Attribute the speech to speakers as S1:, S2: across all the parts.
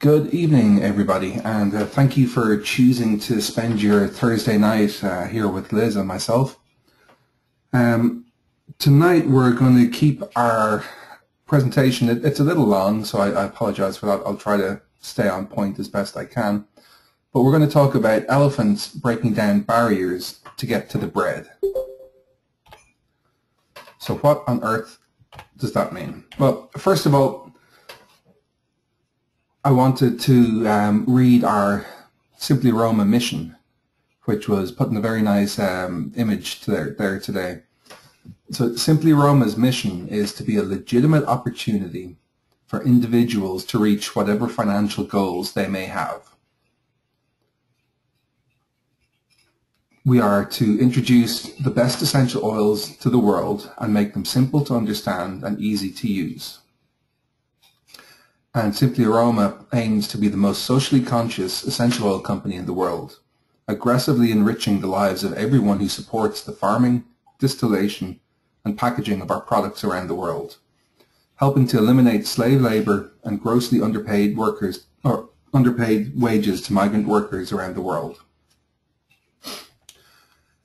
S1: Good evening, everybody, and thank you for choosing to spend your Thursday night here with Liz and myself. Tonight we're going to keep our presentation, it's a little long, so I apologize for that. I'll try to stay on point as best I can. But we're going to talk about elephants breaking down barriers to get to the bread. So what on earth does that mean? Well, first of all, I wanted to read our Simply Roma mission, which was put in a very nice image there today. So Simply Roma's mission is to be a legitimate opportunity for individuals to reach whatever financial goals they may have. We are to introduce the best essential oils to the world and make them simple to understand and easy to use. And Simply Aroma aims to be the most socially conscious essential oil company in the world, aggressively enriching the lives of everyone who supports the farming, distillation, and packaging of our products around the world, helping to eliminate slave labor and grossly underpaid workers or underpaid wages to migrant workers around the world.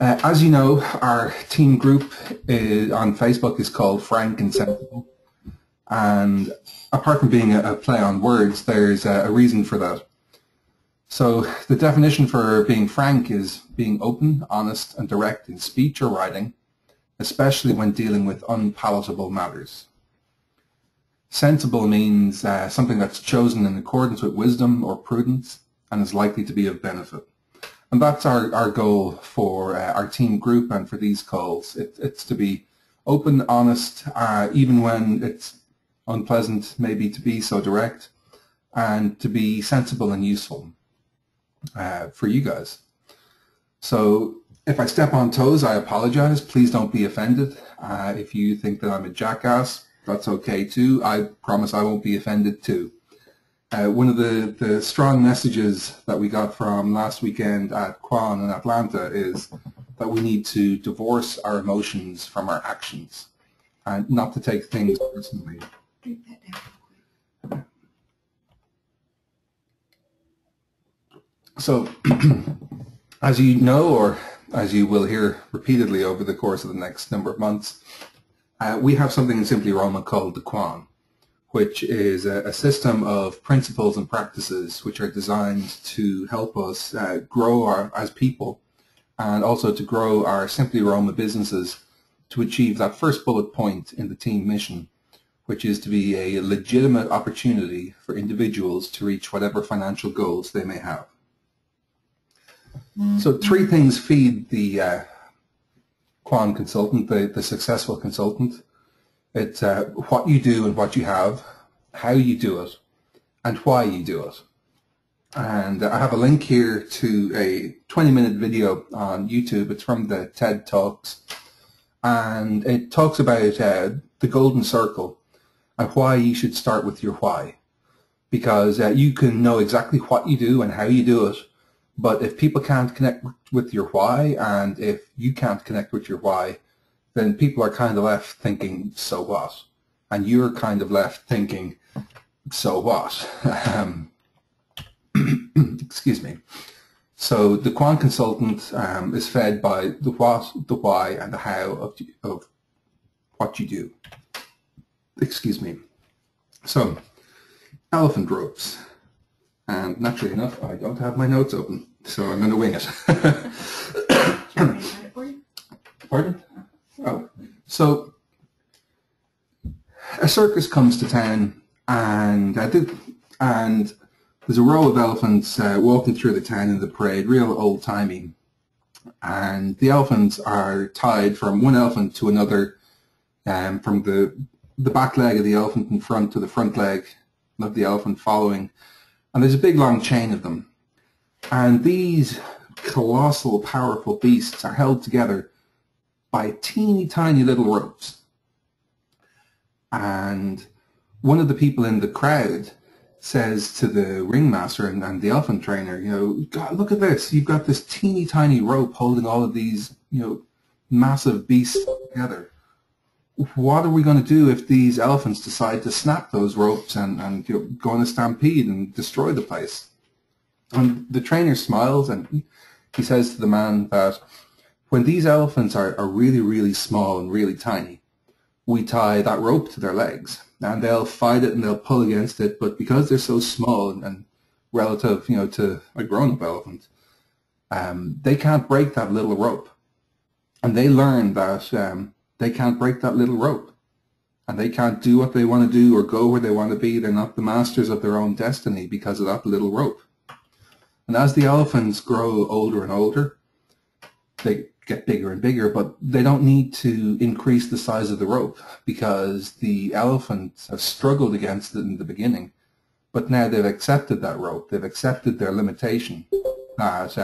S1: As you know, our team group on Facebook is called Frank and Sensible, and apart from being a play on words, there's a reason for that. So the definition for being frank is being open, honest, and direct in speech or writing, especially when dealing with unpalatable matters. Sensible means something that's chosen in accordance with wisdom or prudence and is likely to be of benefit. And that's our goal for our team group and for these calls. It's to be open, honest, even when it's unpleasant maybe to be so direct, and to be sensible and useful for you guys. So if I step on toes, I apologize. Please don't be offended. If you think that I'm a jackass, that's okay too. I promise I won't be offended too. One of the strong messages that we got from last weekend at Quan in Atlanta is that we need to divorce our emotions from our actions and not to take things personally. So, as you know, or as you will hear repeatedly over the course of the next number of months, we have something in Simply Roma called the Quan, which is a system of principles and practices which are designed to help us grow as people and also to grow our Simply Roma businesses to achieve that first bullet point in the team mission, which is to be a legitimate opportunity for individuals to reach whatever financial goals they may have. So three things feed the Quan consultant, the successful consultant. It's what you do and what you have, how you do it, and why you do it. And I have a link here to a 20-minute video on YouTube. It's from the TED Talks, and it talks about the golden circle and why you should start with your why. Because you can know exactly what you do and how you do it, but if people can't connect with your why, and if you can't connect with your why, then people are kind of left thinking, so what? And you're kind of left thinking, so what? Excuse me. So the Quan consultant is fed by the what, the why, and the how of what you do. Excuse me. So, elephant ropes. And naturally enough, I don't have my notes open, so I'm going to wing it. Pardon? Oh. So, a circus comes to town, and there's a row of elephants walking through the town in the parade, real old-timey. And the elephants are tied from one elephant to another, from the back leg of the elephant in front to the front leg of the elephant following. And there's a big long chain of them. And these colossal, powerful beasts are held together by teeny tiny little ropes. And one of the people in the crowd says to the ringmaster and the elephant trainer, you know, God, look at this. You've got this teeny tiny rope holding all of these, you know, massive beasts together. what are we going to do if these elephants decide to snap those ropes and go on a stampede and destroy the place? And the trainer smiles and he says to the man that when these elephants are really, really small and really tiny, we tie that rope to their legs and they'll fight it and they'll pull against it, but because they're so small and relative, to a grown-up elephant, they can't break that little rope. And they learn that they can't break that little rope. And they can't do what they want to do or go where they want to be. They're not the masters of their own destiny because of that little rope. And as the elephants grow older and older, they get bigger and bigger, but they don't need to increase the size of the rope because the elephants have struggled against it in the beginning. But now they've accepted that rope. They've accepted their limitation that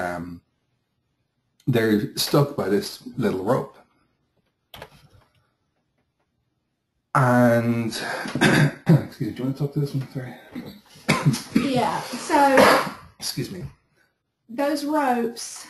S1: they're stuck by this little rope. And, excuse me, do you want to talk to this one? Sorry.
S2: Yeah, so
S1: Excuse me.
S2: those ropes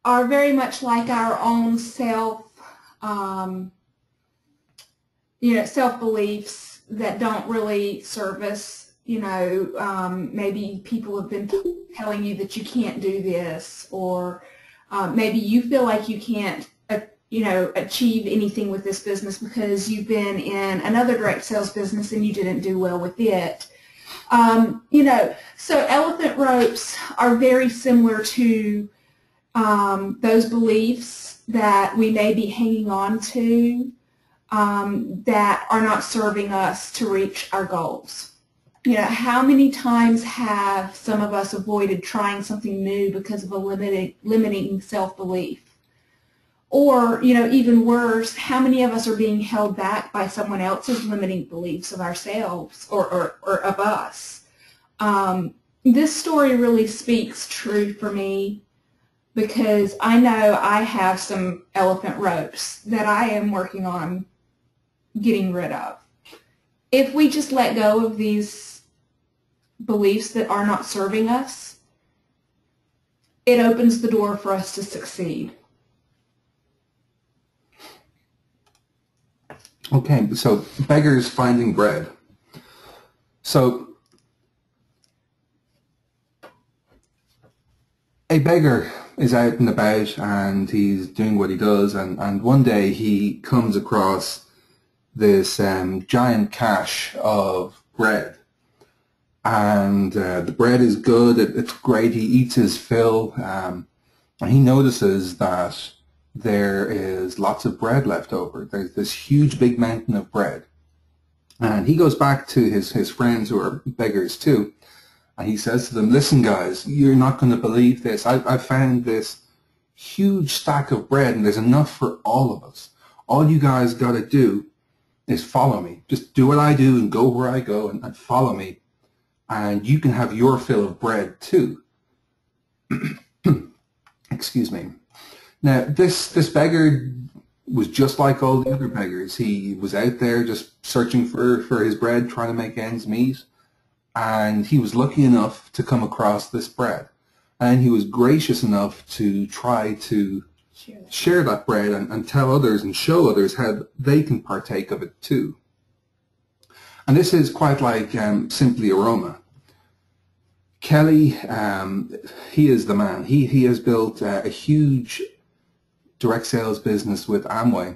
S2: are very much like our own self-beliefs that don't really serve us. Maybe people have been telling you that you can't do this, or maybe you feel like you can't, achieve anything with this business because you've been in another direct sales business and you didn't do well with it. So elephant ropes are very similar to those beliefs that we may be hanging on to that are not serving us to reach our goals. How many times have some of us avoided trying something new because of a limiting self-belief? Or, even worse, how many of us are being held back by someone else's limiting beliefs of ourselves or of us? This story really speaks true for me because I know I have some elephant ropes that I am working on getting rid of. If we just let go of these beliefs that are not serving us, it opens the door for us to succeed.
S1: Okay, so beggars finding bread. So a beggar is out and about and he's doing what he does, and one day he comes across this giant cache of bread. And the bread is good, it's great, he eats his fill, and he notices that there is lots of bread left over. There's this huge big mountain of bread. And he goes back to his friends who are beggars too, and he says to them, listen guys, you're not going to believe this. I found this huge stack of bread and there's enough for all of us. All you guys got to do is follow me. Just do what I do and go where I go and follow me. And you can have your fill of bread too. Excuse me. Now, this beggar was just like all the other beggars. He was out there just searching for his bread, trying to make ends meet. And he was lucky enough to come across this bread. And he was gracious enough to try to share that bread and tell others and show others how they can partake of it too. And this is quite like Simply Aroma. Kelly, he is the man. He has built a huge direct sales business with Amway,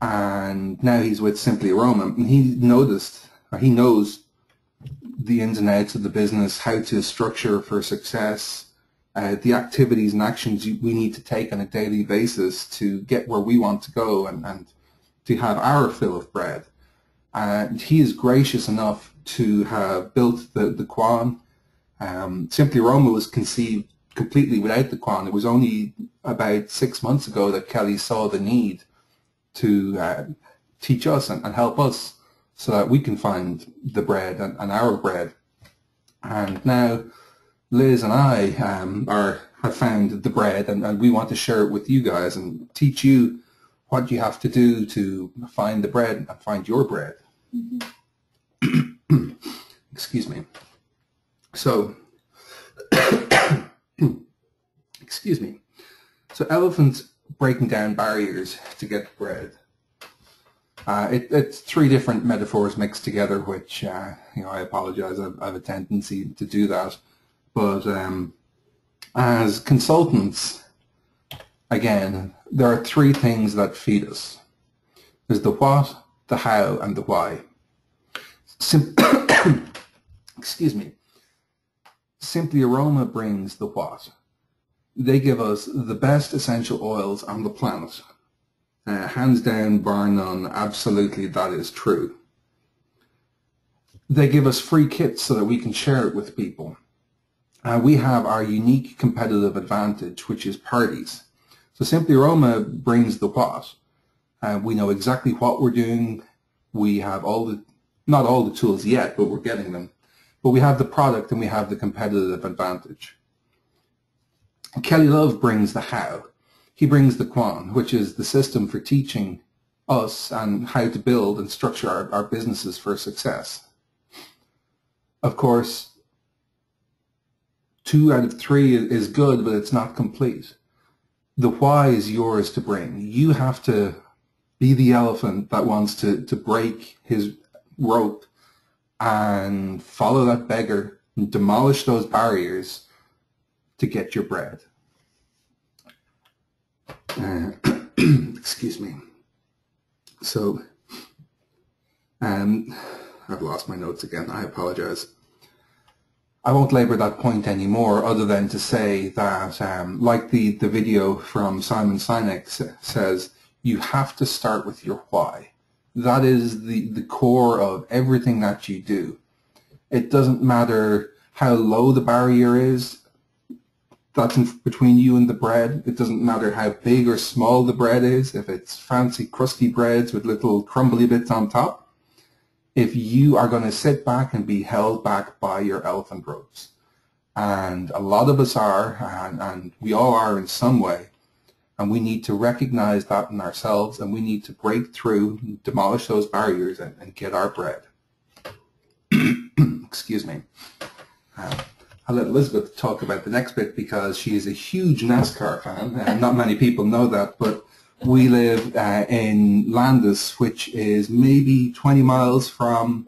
S1: and now he's with Simply Aroma. And he knows the ins and outs of the business, how to structure for success, the activities and actions we need to take on a daily basis to get where we want to go and to have our fill of bread. And he is gracious enough to have built the Quan. Simply Aroma was conceived completely without the Quan. It was only about 6 months ago that Kelly saw the need to teach us and help us so that we can find the bread and our bread. And now Liz and I have found the bread, and we want to share it with you guys and teach you what you have to do to find the bread and find your bread. Mm-hmm. Excuse me. So, excuse me. So elephants breaking down barriers to get bread. It's three different metaphors mixed together, which I apologize. I have a tendency to do that, but as consultants, again, there are three things that feed us. There's the what, the how, and the why. Excuse me. Simply Aroma brings the what. They give us the best essential oils on the planet. Hands down, bar none, absolutely that is true. They give us free kits so that we can share it with people. We have our unique competitive advantage, which is parties. So Simply Aroma brings the what. We know exactly what we're doing. We have not all the tools yet, but we're getting them. But we have the product and we have the competitive advantage. Kelly Love brings the how. He brings the Quan, which is the system for teaching us and how to build and structure our businesses for success. Of course, 2 out of 3 is good, but it's not complete. The why is yours to bring. You have to be the elephant that wants to break his rope and follow that beggar and demolish those barriers to get your bread. Excuse me. So, I've lost my notes again. I apologize. I won't labor that point anymore other than to say that, like the video from Simon Sinek says, you have to start with your why. That is the core of everything that you do. It doesn't matter how low the barrier is that's in between you and the bread. It doesn't matter how big or small the bread is, if it's fancy crusty breads with little crumbly bits on top. If you are going to sit back and be held back by your elephant ropes, and a lot of us are, and we all are in some way, and we need to recognize that in ourselves, and we need to break through, demolish those barriers, and get our bread. Excuse me. I'll let Elizabeth talk about the next bit because she is a huge NASCAR fan. Not many people know that, but we live in Landis, which is maybe 20 miles from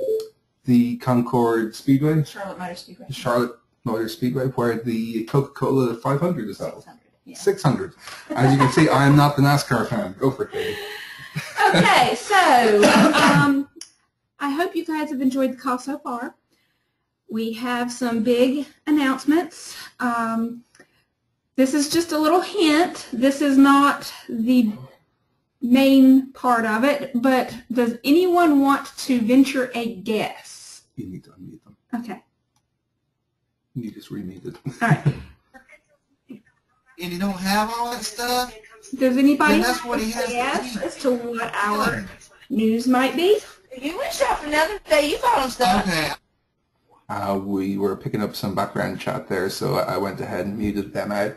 S1: the Concord Speedway.
S2: Charlotte Motor Speedway.
S1: Charlotte Motor Speedway, where the Coca-Cola 500 is held.
S2: 600. Yeah.
S1: 600. As you can see, I am not the NASCAR fan. Go for it, baby.
S2: Okay, so I hope you guys have enjoyed the call so far. We have some big announcements. This is just a little hint. This is not the main part of it, but does anyone want to venture a guess?
S1: You need to unmute them.
S2: Okay.
S1: You just remuted.
S2: All right.
S3: And you don't have all that stuff?
S2: Does anybody
S3: Then that's what he has to
S2: guess
S3: eat.
S2: as to what our news might be?
S4: You went shopping another day. You bought them stuff.
S3: Okay.
S1: We were picking up some background chat there, so I went ahead and muted them out.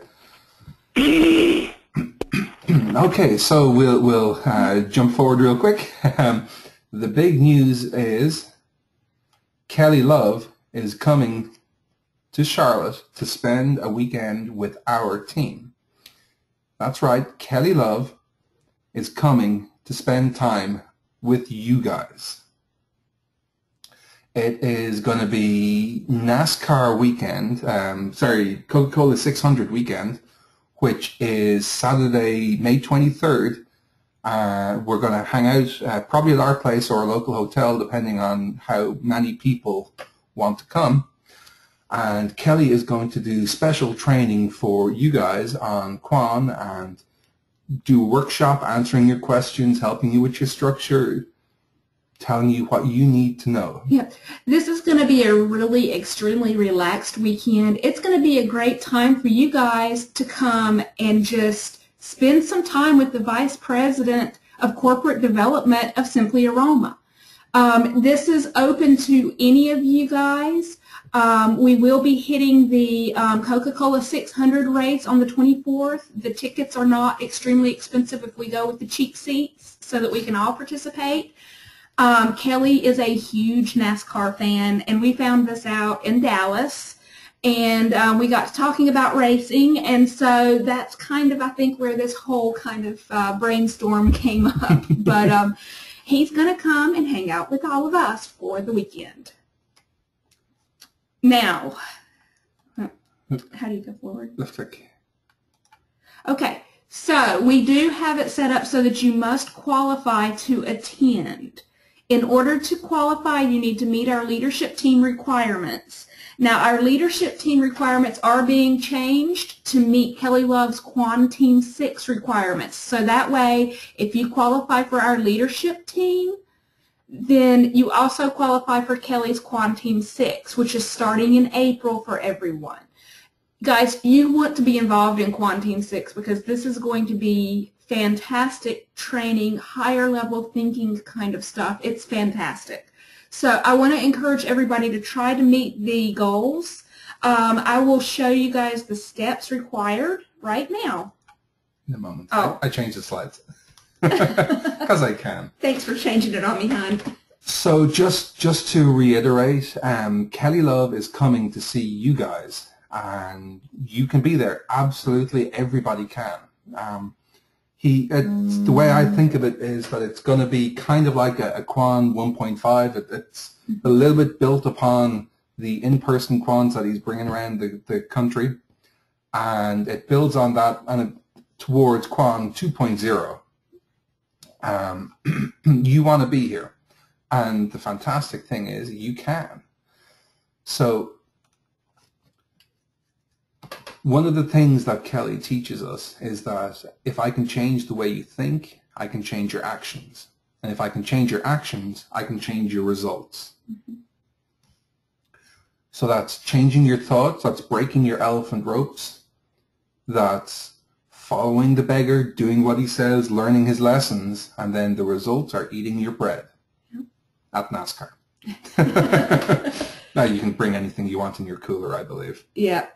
S1: Okay, so we'll jump forward real quick. The big news is Kelly Love is coming to Charlotte to spend a weekend with our team. That's right, Kelly Love is coming to spend time with you guys. It is going to be NASCAR weekend, Coca-Cola 600 weekend, which is Saturday, May 23rd. We're going to hang out probably at our place or a local hotel, depending on how many people want to come. And Kelly is going to do special training for you guys on Quan and do a workshop, answering your questions, helping you with your structure, telling you what you need to know.
S2: Yeah, this is going to be a really extremely relaxed weekend. It's going to be a great time for you guys to come and just spend some time with the Vice President of Corporate Development of Simply Aroma. This is open to any of you guys. We will be hitting the Coca-Cola 600 race on the 24th. The tickets are not extremely expensive if we go with the cheap seats so that we can all participate. Kelly is a huge NASCAR fan, and we found this out in Dallas, and we got to talking about racing, and so that's kind of, I think, where this whole kind of brainstorm came up. But He's going to come and hang out with all of us for the weekend. Now, how do you go forward?
S1: Left click.
S2: Okay, so we do have it set up so that you must qualify to attend. In order to qualify, you need to meet our leadership team requirements. Now, our leadership team requirements are being changed to meet Kelly Love's Quan Team 6 requirements. So that way, if you qualify for our leadership team, then you also qualify for Kelly's Quan Team 6, which is starting in April for everyone. Guys, you want to be involved in Quan Team 6 because this is going to be fantastic training, higher level thinking kind of stuff. It's fantastic. So I want to encourage everybody to try to meet the goals. I will show you guys the steps required right now.
S1: In a moment.
S2: Oh.
S1: I changed the slides. Because I can.
S2: Thanks for changing it on me, hon.
S1: So just to reiterate, Kelly Love is coming to see you guys, and you can be there. Absolutely, everybody can. The way I think of it is that it's going to be kind of like a Quan 1.5. It's a little bit built upon the in-person Quans that he's bringing around the country, and it builds on that and towards Quan 2.0. You want to be here, and the fantastic thing is you can. So one of the things that Kelly teaches us is that if I can change the way you think, I can change your actions. And if I can change your actions, I can change your results. Mm-hmm. So that's changing your thoughts, that's breaking your elephant ropes, that's following the beggar, doing what he says, learning his lessons, and then the results are eating your bread. Yep. At NASCAR. Now you can bring anything you want in your cooler, I believe.
S2: Yeah.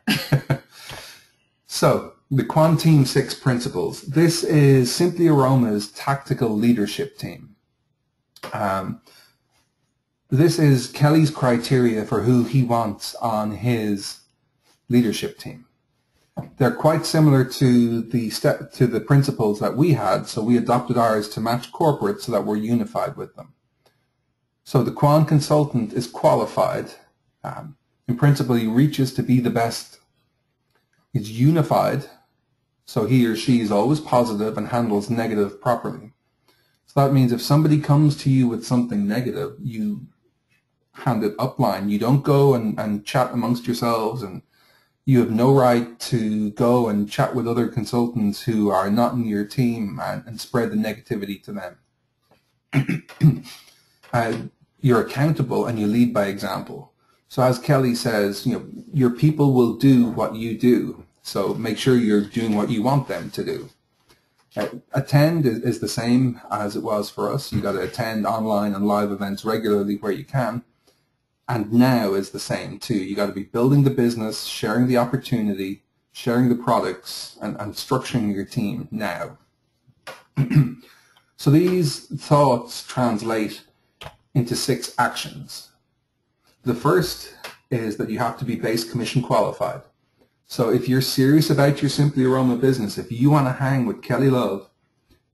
S1: So, the Quan Team 6 principles. This is Simply Aroma's tactical leadership team. This is Kelly's criteria for who he wants on his leadership team. They're quite similar to the principles that we had, so we adopted ours to match corporate so that we're unified with them. So the Quan consultant is qualified. In principle, he reaches to be the best. He's unified, so he or she is always positive and handles negative properly. So that means if somebody comes to you with something negative, you hand it upline. You don't go and chat amongst yourselves, and you have no right to go and chat with other consultants who are not in your team and spread the negativity to them. You're accountable and you lead by example. So as Kelly says, your people will do what you do. So make sure you're doing what you want them to do. Attend is the same as it was for us. You got to attend online and live events regularly where you can. And now is the same too. You got to be building the business, sharing the opportunity, sharing the products, and structuring your team now. So these thoughts translate into 6 actions. The first is that you have to be base commission qualified. So if you're serious about your Simply Aroma business, if you want to hang with Kelly Love,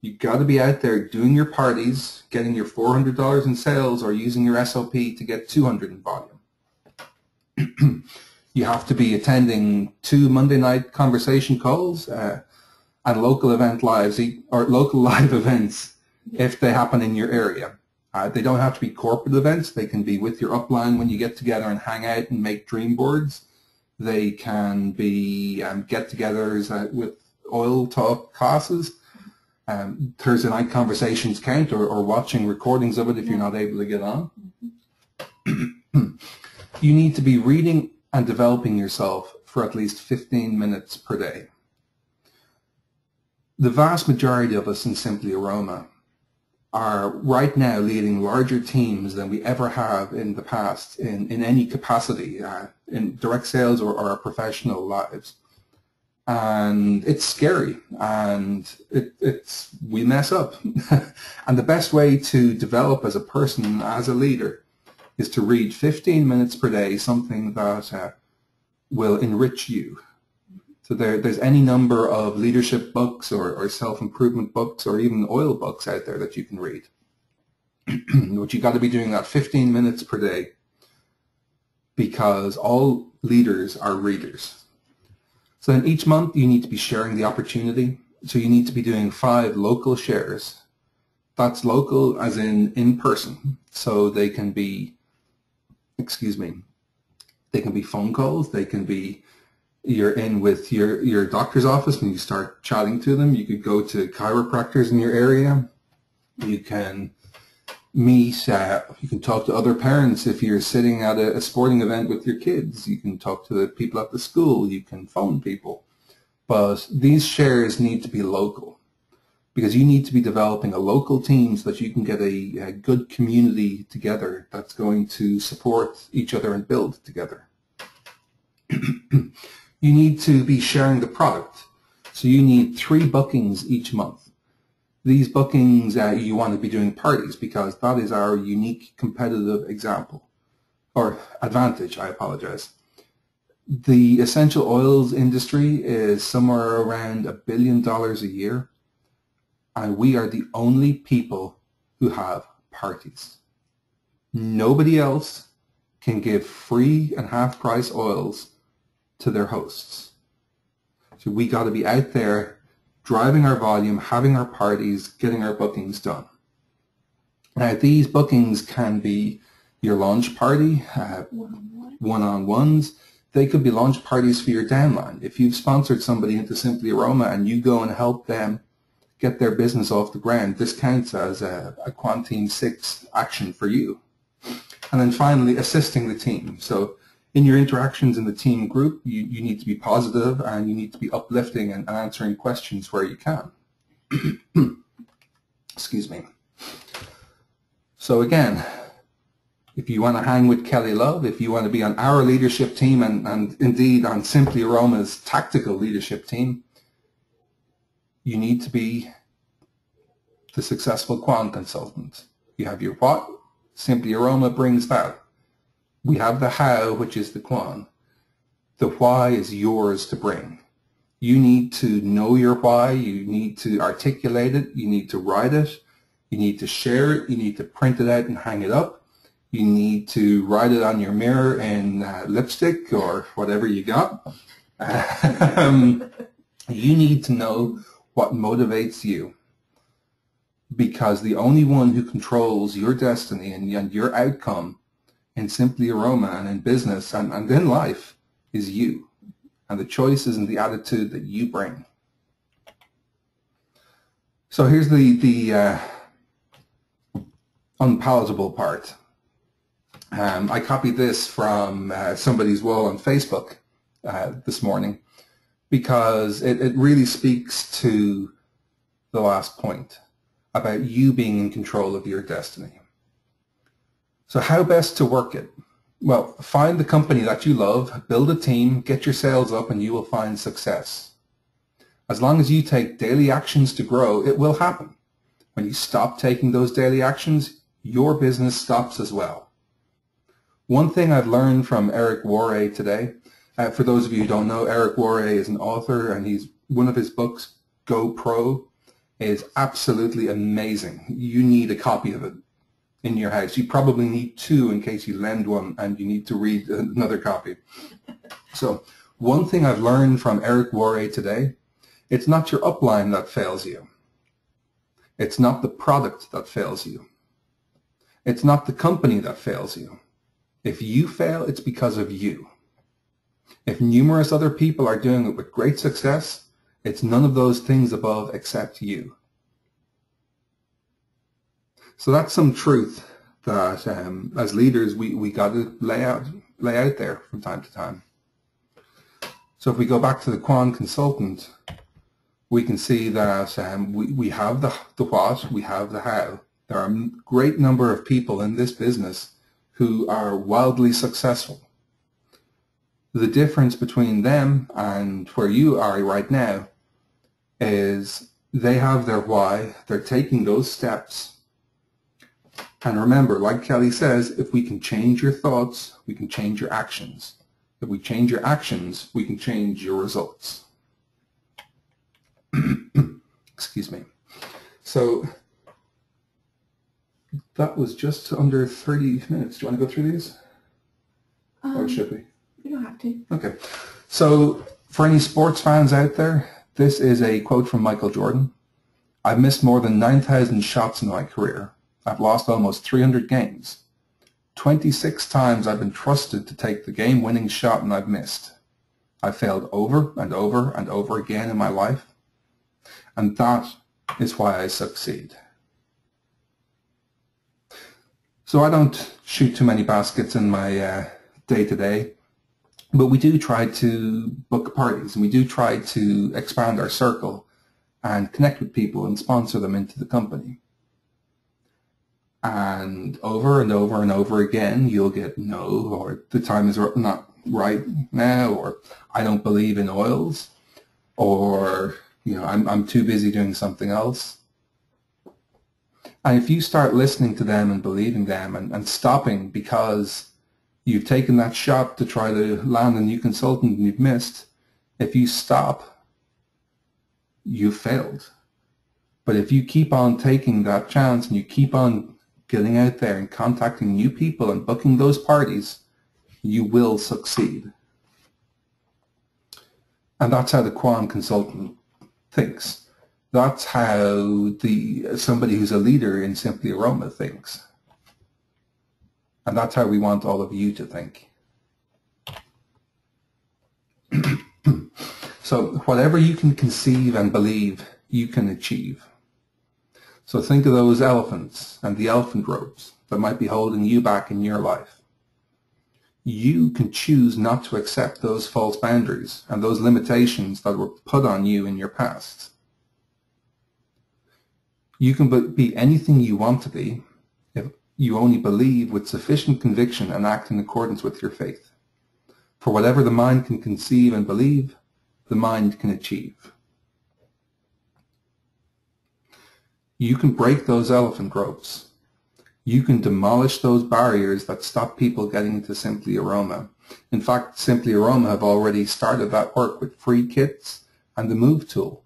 S1: you've got to be out there doing your parties, getting your $400 in sales, or using your SOP to get 200 in volume. You have to be attending 2 Monday night conversation calls and local event lives or local live events if they happen in your area. They don't have to be corporate events. They can be with your upline when you get together and hang out and make dream boards. They can be get-togethers with oil talk classes. Thursday night conversations count, or watching recordings of it if you're not able to get on. You need to be reading and developing yourself for at least 15 minutes per day. The vast majority of us in Simply Aroma are right now leading larger teams than we ever have in the past in any capacity, in direct sales or our professional lives. And it's scary, and we mess up. And the best way to develop as a person, as a leader, is to read 15 minutes per day, something that will enrich you. So there's any number of leadership books or self-improvement books or even oil books out there that you can read. But you got to be doing that 15 minutes per day, because all leaders are readers. So then each month you need to be sharing the opportunity. So you need to be doing 5 local shares. That's local as in person. So they can be, they can be phone calls. They can be, you're in with your doctor's office and you start chatting to them. You could go to chiropractors in your area. You can meet, you can talk to other parents if you're sitting at a sporting event with your kids. You can talk to the people at the school. You can phone people. But these shares need to be local, because you need to be developing a local team so that you can get a good community together that's going to support each other and build together. You need to be sharing the product. So you need 3 bookings each month. These bookings, you want to be doing parties, because that is our unique competitive example, or advantage, I apologize. The essential oils industry is somewhere around $1 billion a year, and we are the only people who have parties. Nobody else can give free and half-price oils to their hosts. So we got to be out there driving our volume, having our parties, getting our bookings done. Now, these bookings can be your launch party, one-on-ones. They could be launch parties for your downline. If you've sponsored somebody into Simply Aroma and you go and help them get their business off the ground, this counts as a Quanteam 6 action for you. And then finally, assisting the team. So in your interactions in the team group, you need to be positive, and you need to be uplifting and answering questions where you can. Excuse me. So again, if you want to hang with Kelly Love, if you want to be on our leadership team, and indeed on Simply Aroma's tactical leadership team, you need to be the successful Quan consultant. You have your what, Simply Aroma brings that. We have the how, which is the Quan. The why is yours to bring. You need to know your why. You need to articulate it. You need to write it. You need to share it. You need to print it out and hang it up. You need to write it on your mirror in lipstick or whatever you got. You need to know what motivates you, because the only one who controls your destiny and your outcome in Simply Aroma and in business and in life is you. And the choice is in the attitude that you bring. So here's the unpalatable part. I copied this from somebody's wall on Facebook this morning, because it really speaks to the last point about you being in control of your destiny. So how best to work it? Well, find the company that you love, build a team, get your sales up, and you will find success. As long as you take daily actions to grow, it will happen. When you stop taking those daily actions, your business stops as well. One thing I've learned from Eric Worre today, for those of you who don't know, Eric Worre is an author, and one of his books, Go Pro, is absolutely amazing. You need a copy of it in your house. You probably need 2 in case you lend one and you need to read another copy. So one thing I've learned from Eric Worre today, it's not your upline that fails you. It's not the product that fails you. It's not the company that fails you. If you fail, it's because of you. If numerous other people are doing it with great success, it's none of those things above except you. So that's some truth that as leaders we got to lay out there from time to time. So if we go back to the Quan consultant, we can see that we have the what, we have the how. There are a great number of people in this business who are wildly successful. The difference between them and where you are right now is they have their why, they're taking those steps. And remember, like Kelly says, if we can change your thoughts, we can change your actions. If we change your actions, we can change your results. Excuse me. So That was just under 30 minutes. Do you want to go through these? Or should we?
S2: You don't have to.
S1: Okay. So for any sports fans out there, this is a quote from Michael Jordan. "I've missed more than 9,000 shots in my career. I've lost almost 300 games. 26 times I've been trusted to take the game-winning shot and I've missed. I've failed over and over and over again in my life. And that is why I succeed." So I don't shoot too many baskets in my day-to-day, but we do try to book parties and we do try to expand our circle and connect with people and sponsor them into the company. And over and over and over again, you'll get no, or the time is not right now, or I don't believe in oils, or I'm too busy doing something else. And if you start listening to them and believing them and stopping because you've taken that shot to try to land a new consultant and you've missed, if you stop, you've failed. But if you keep on taking that chance and you keep on getting out there and contacting new people and booking those parties, you will succeed. And that's how the Qualm consultant thinks. That's how somebody who's a leader in Simply Aroma thinks. And that's how we want all of you to think. So whatever you can conceive and believe, you can achieve. So think of those elephants and the elephant ropes that might be holding you back in your life. You can choose not to accept those false boundaries and those limitations that were put on you in your past. You can be anything you want to be if you only believe with sufficient conviction and act in accordance with your faith. For whatever the mind can conceive and believe, the mind can achieve. You can break those elephant ropes. You can demolish those barriers that stop people getting into Simply Aroma. In fact, Simply Aroma have already started that work with free kits and the Move tool.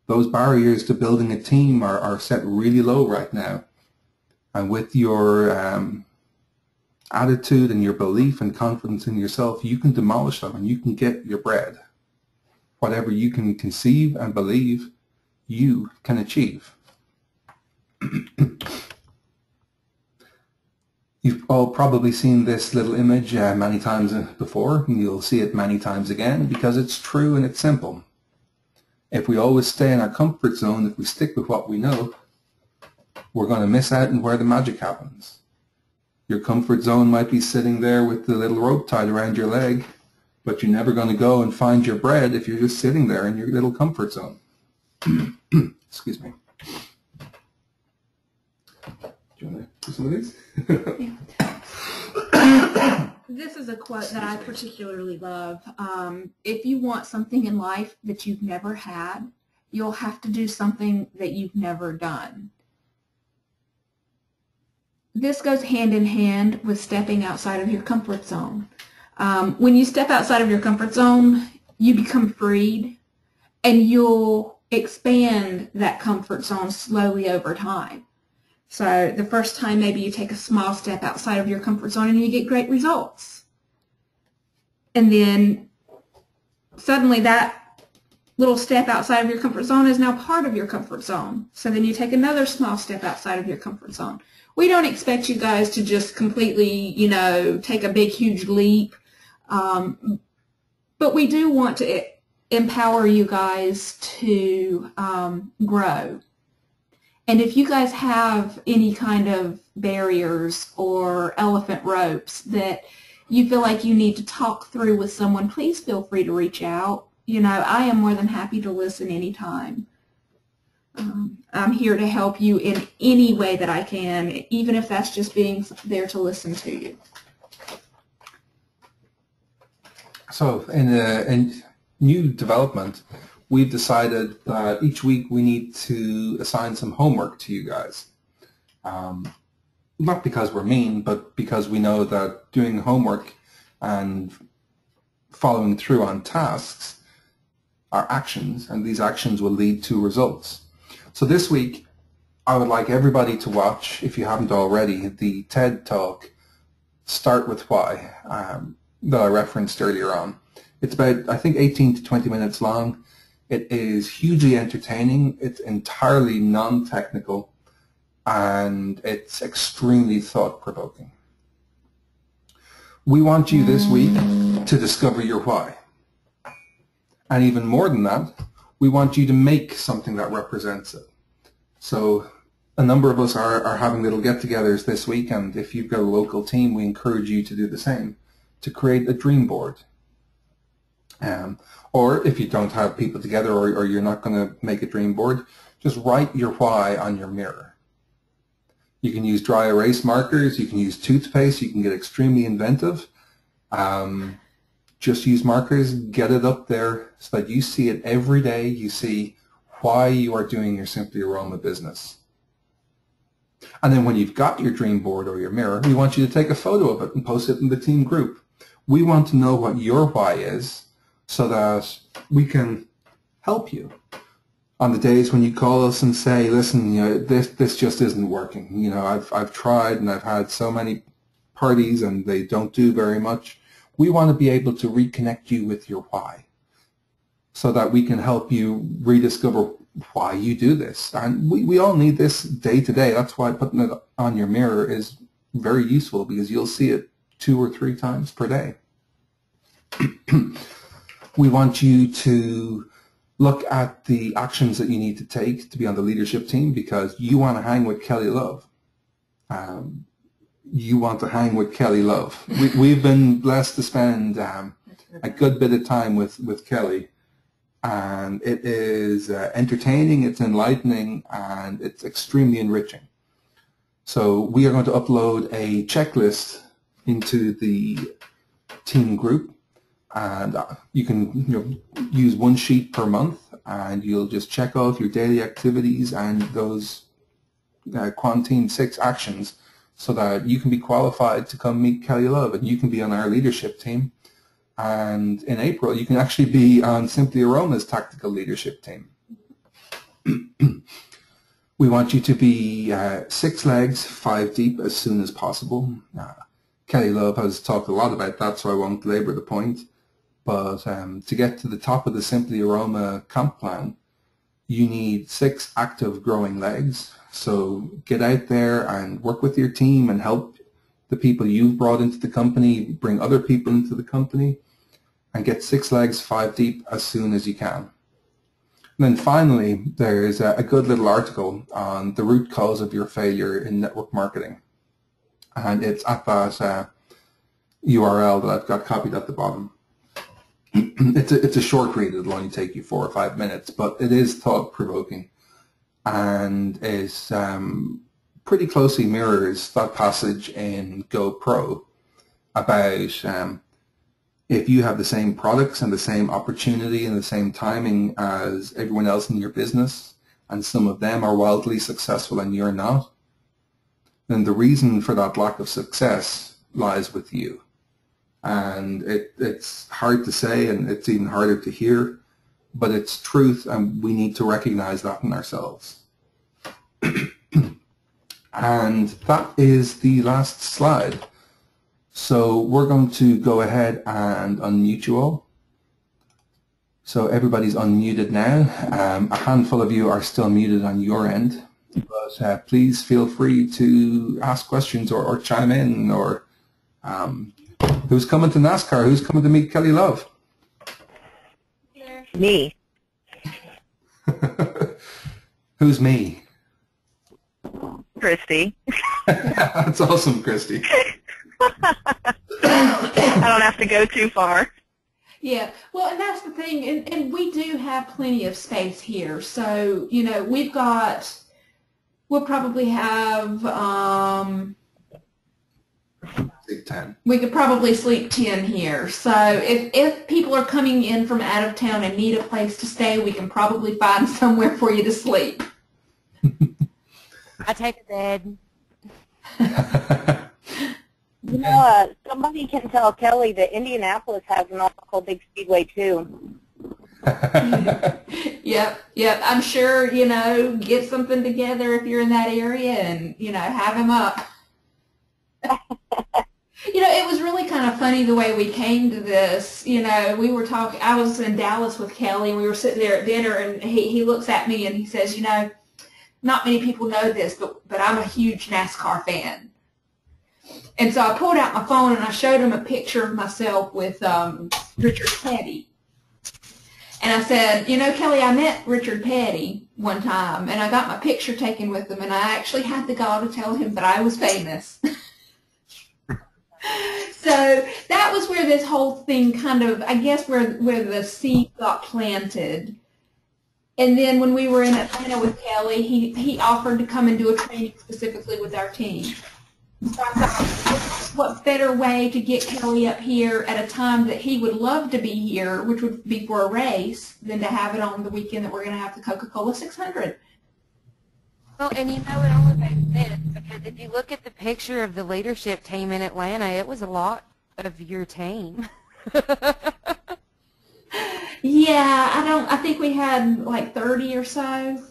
S1: Those barriers to building a team are set really low right now. And with your attitude and your belief and confidence in yourself, you can demolish them and you can get your bread. Whatever you can conceive and believe, you can achieve. You've all probably seen this little image many times before, and you'll see it many times again because it's true and it's simple. If we always stay in our comfort zone, if we stick with what we know, we're going to miss out on where the magic happens. Your comfort zone might be sitting there with the little rope tied around your leg, but you're never going to go and find your bread if you're just sitting there in your little comfort zone. Excuse me. Do you want to do some of these?
S2: Yeah. This is a quote that I particularly love. If you want something in life that you've never had, you'll have to do something that you've never done. This goes hand in hand with stepping outside of your comfort zone. When you step outside of your comfort zone, you become freed, and you'll expand that comfort zone slowly over time. So the first time maybe you take a small step outside of your comfort zone and you get great results. And then suddenly that little step outside of your comfort zone is now part of your comfort zone. So then you take another small step outside of your comfort zone. We don't expect you guys to just completely, take a big, huge leap. But we do want to empower you guys to grow. And if you guys have any kind of barriers or elephant ropes that you feel like you need to talk through with someone, please feel free to reach out. I am more than happy to listen anytime. I'm here to help you in any way that I can, even if that's just being there to listen to you.
S1: So in new development, we've decided that each week we need to assign some homework to you guys. Not because we're mean, but because we know that doing homework and following through on tasks are actions, and these actions will lead to results. So this week, I would like everybody to watch, if you haven't already, the TED Talk, Start With Why, that I referenced earlier on. It's about, I think, 18 to 20 minutes long. It is hugely entertaining. It's entirely non-technical, and it's extremely thought-provoking. We want you this week to discover your why. And even more than that, we want you to make something that represents it. So a number of us are having little get-togethers this week, and if you've got a local team, we encourage you to do the same, to create a dream board. Or if you don't have people together, or you're not going to make a dream board, just write your why on your mirror. You can use dry erase markers, you can use toothpaste, you can get extremely inventive. Just use markers, get it up there so that you see it every day. You see why you are doing your Simply Aroma business. And then when you've got your dream board or your mirror, we want you to take a photo of it and post it in the team group. We want to know what your why is so that we can help you on the days when you call us and say, listen, you know, this just isn't working. You know, I've tried and I've had so many parties and they don't do very much. We want to be able to reconnect you with your why so that we can help you rediscover why you do this. And we all need this day to day. That's why putting it on your mirror is very useful, because you'll see it 2 or 3 times per day. We want you to look at the actions that you need to take to be on the leadership team, because you want to hang with Kelly Love. You want to hang with Kelly Love. We've been blessed to spend a good bit of time with Kelly, and it is entertaining, it's enlightening, and it's extremely enriching. So we are going to upload a checklist into the team group, and you can use 1 sheet per month, and you'll just check off your daily activities and those Quantum 6 actions, so that you can be qualified to come meet Kelly Love and you can be on our leadership team. And in April, you can actually be on Simply Aroma's tactical leadership team. We want you to be 6 legs, 5 deep as soon as possible. Kelly Love has talked a lot about that, so I won't labor the point. But to get to the top of the Simply Aroma comp plan, you need 6 active growing legs. So get out there and work with your team and help the people you've brought into the company, bring other people into the company, and get 6 legs, 5 deep as soon as you can. And then finally, there's a good little article on the root cause of your failure in network marketing. And it's at that URL that I've got copied at the bottom. It's a short read. It'll only take you 4 or 5 minutes, but it is thought-provoking, and is pretty closely mirrors that passage in GoPro about if you have the same products and the same opportunity and the same timing as everyone else in your business, and some of them are wildly successful and you're not, then the reason for that lack of success lies with you. And it's hard to say, and it's even harder to hear, but it's truth, and we need to recognize that in ourselves. And that is the last slide. So we're going to go ahead and unmute you all. So everybody's unmuted now. A handful of you are still muted on your end, but please feel free to ask questions or chime in, or who's coming to NASCAR? Who's coming to meet Kelly Love?
S4: Me.
S1: Who's
S4: Christy.
S1: That's awesome, Christy.
S4: I don't have to go too far.
S2: Yeah, well, and that's the thing, and we do have plenty of space here. So, you know, we'll probably have,
S1: 10.
S2: we could probably sleep 10 here. So if people are coming in from out of town and need a place to stay, we can probably find somewhere for you to sleep.
S5: I take a bed.
S6: You know, somebody can tell Kelly that Indianapolis has an awful big speedway too.
S2: Yep. I'm sure, get something together if you're in that area and, have him up. It was really kind of funny the way we came to this. We were talking, I was in Dallas with Kelly, and we were sitting there at dinner, and he looks at me and he says, not many people know this, but I'm a huge NASCAR fan. And so I pulled out my phone and I showed him a picture of myself with Richard Petty. And I said, Kelly, I met Richard Petty one time, and I got my picture taken with him, and I actually had the gall to tell him that I was famous. So that was where this whole thing kind of, I guess, where the seed got planted. And then when we were in Atlanta with Kelly, he offered to come and do a training specifically with our team. So I thought, what better way to get Kelly up here at a time that he would love to be here, which would be for a race, than to have it on the weekend that we're going to have the Coca-Cola 600.
S5: Well, and it only makes sense because if you look at the picture of the leadership team in Atlanta, it was a lot of your team.
S2: Yeah, I think we had like 30 or so.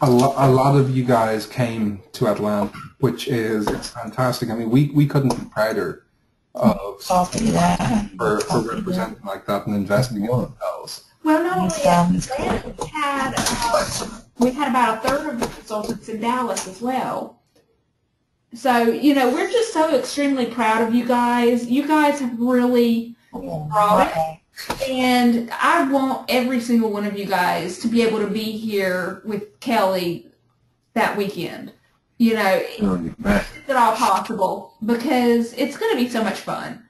S1: A lot of you guys came to Atlanta, which it's fantastic. I mean, we couldn't be prouder of for representing like that and investing in themselves.
S2: Well, not only that, we had about a third of the consultants in Dallas as well. So, we're just so extremely proud of you guys. You guys have really brought it. And I want every single one of you guys to be able to be here with Kelly that weekend. If at all possible, because it's going to be so much fun.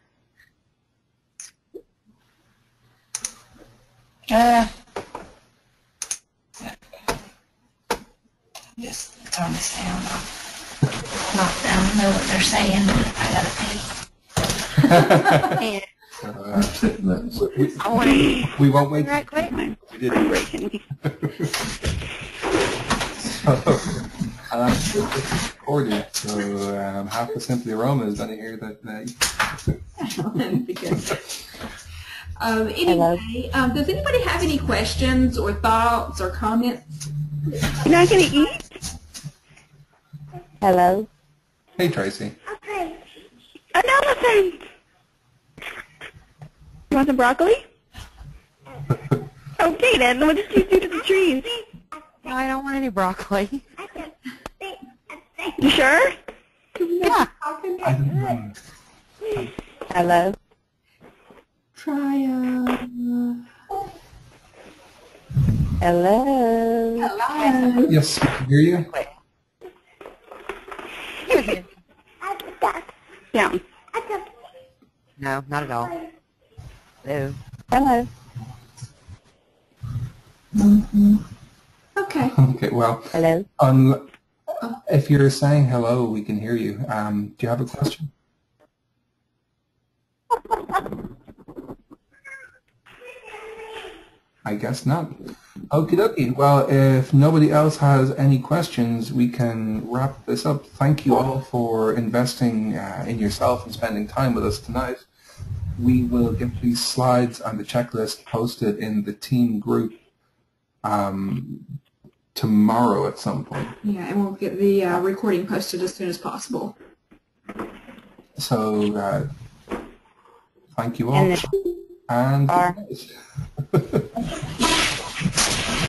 S6: Just turn the sound off. I don't know what they're saying, but I gotta pee.
S1: We won't wait.
S5: Right quick.
S1: We didn't. And I'm recording, so half the Simply Aroma is going to hear that.
S2: Anyway, does anybody have any questions or thoughts or comments?
S4: You're not going to eat?
S5: Hello.
S1: Hey, Tracy.
S4: An elephant! You want some broccoli? Okay then, what did you do to the trees?
S5: No, I don't want any broccoli.
S4: You sure?
S5: Yeah. Hello.
S2: Try
S5: Hello.
S2: hello.
S1: Yes, we can hear you.
S4: Down.
S5: No, not at all. Hello. Hello.
S2: Okay.
S1: Okay, well,
S5: Hello.
S1: if you're saying hello, we can hear you. Do you have a question? I guess not. Okie dokie. Well, if nobody else has any questions, we can wrap this up. Thank you all for investing in yourself and spending time with us tonight. We will get these slides and the checklist posted in the team group tomorrow at some point.
S2: Yeah, and we'll get the recording posted as soon as possible.
S1: So, thank you all. And good night.